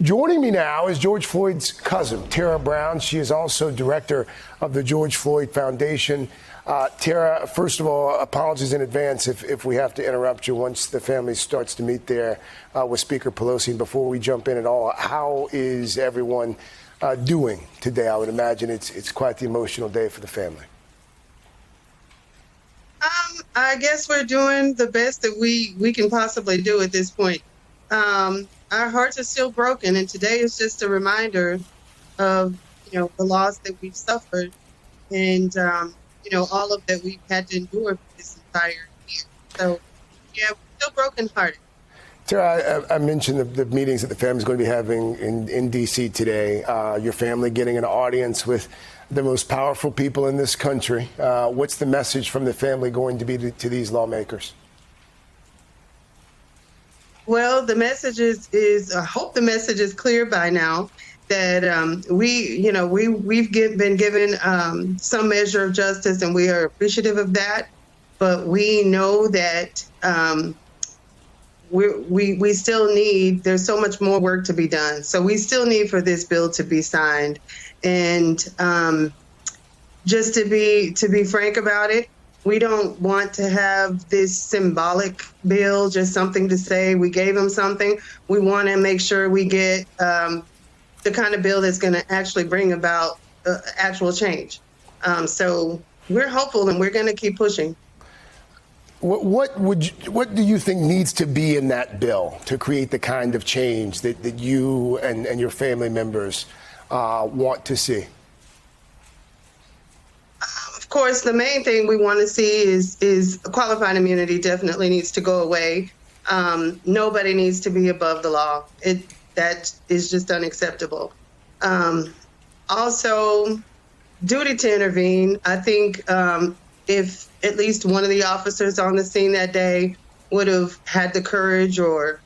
Joining me now is George Floyd's cousin, Tara Brown. She is also director of the George Floyd Foundation. Tara, first of all, apologies in advance if we have to interrupt you once the family starts to meet there with Speaker Pelosi. And before we jump in at all, how is everyone doing today? I would imagine it's quite the emotional day for the family. I guess we're doing the best that we can possibly do at this point. Our hearts are still broken, and today is just a reminder of, the loss that we've suffered and, all of that we've had to endure for this entire year. So, yeah, we're still brokenhearted. Tara, I mentioned the meetings that the family's going to be having in D.C. today. Your family getting an audience with the most powerful people in this country. What's the message from the family going to be to these lawmakers? Well, the message is I hope the message is clear by now that we've been given some measure of justice, and we are appreciative of that. But we know that we still need. There's so much more work to be done. So we still need for this bill to be signed, and just to be frank about it. We don't want to have this symbolic bill, just something to say we gave them something. We want to make sure we get the kind of bill that's going to actually bring about actual change. So we're hopeful, and we're going to keep pushing. What do you think needs to be in that bill to create the kind of change that you and your family members want to see? Of course, the main thing we want to see is qualified immunity definitely needs to go away. Nobody needs to be above the law. That is just unacceptable. Also, duty to intervene. I think if at least one of the officers on the scene that day would have had the courage or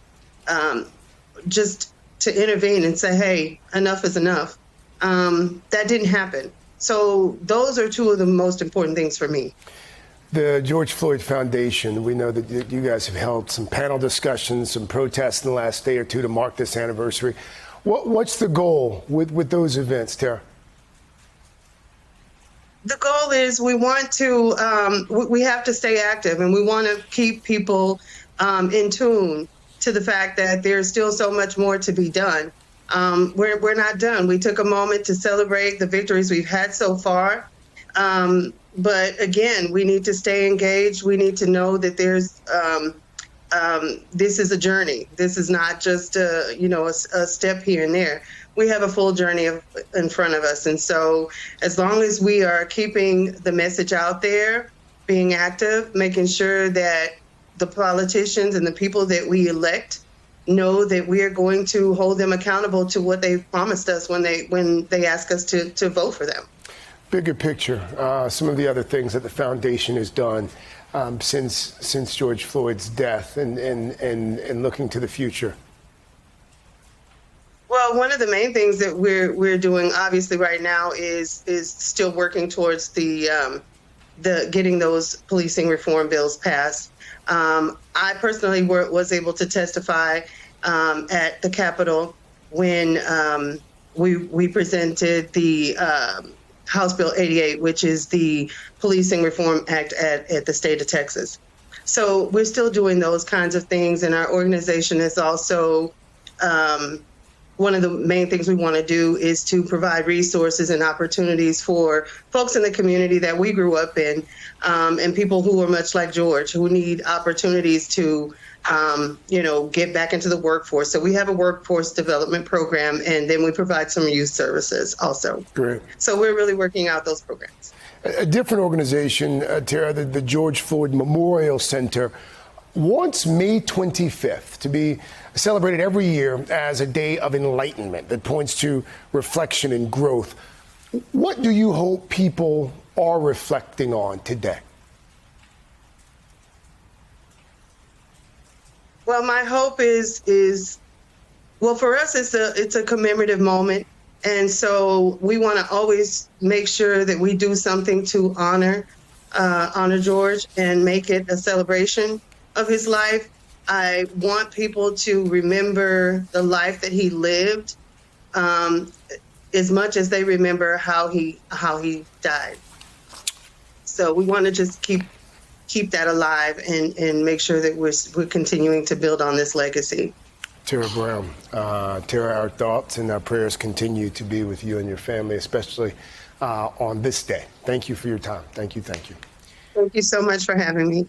just to intervene and say, hey, enough is enough. That didn't happen. So those are two of the most important things for me. The George Floyd Foundation, we know that you guys have held some panel discussions, some protests in the last day or two to mark this anniversary. What's the goal with those events, Tara? The goal is we want to, we have to stay active, and we want to keep people in tune to the fact that there's still so much more to be done. We're not done. We took a moment to celebrate the victories we've had so far. But again, we need to stay engaged. We need to know that there's this is a journey. This is not just a step here and there. We have a full journey in front of us. And so as long as we are keeping the message out there, being active, making sure that the politicians and the people that we elect know that we are going to hold them accountable to what they promised us when they ask us to vote for them. Bigger picture, some of the other things that the foundation has done since George Floyd's death and looking to the future. Well, one of the main things that we're doing obviously right now is still working towards the getting those policing reform bills passed. I personally was able to testify at the Capitol when we presented the House Bill 88, which is the Policing Reform Act at the state of Texas. So we're still doing those kinds of things, and our organization is also one of the main things we want to do is to provide resources and opportunities for folks in the community that we grew up in, and people who are much like George, who need opportunities to, get back into the workforce. So we have a workforce development program, and then we provide some youth services also. Great. So we're really working out those programs. A different organization, Tara, the George Floyd Memorial Center, wants May 25th to be celebrated every year as a day of enlightenment that points to reflection and growth. What do you hope people are reflecting on today? Well, my hope is for us, it's a commemorative moment. And so we want to always make sure that we do something to honor George and make it a celebration of his life. I want people to remember the life that he lived, as much as they remember how he died. So we want to just keep that alive and make sure that we're continuing to build on this legacy. Tara Brown, Tara, our thoughts and our prayers continue to be with you and your family, especially on this day. Thank you for your time. Thank you. Thank you. Thank you so much for having me.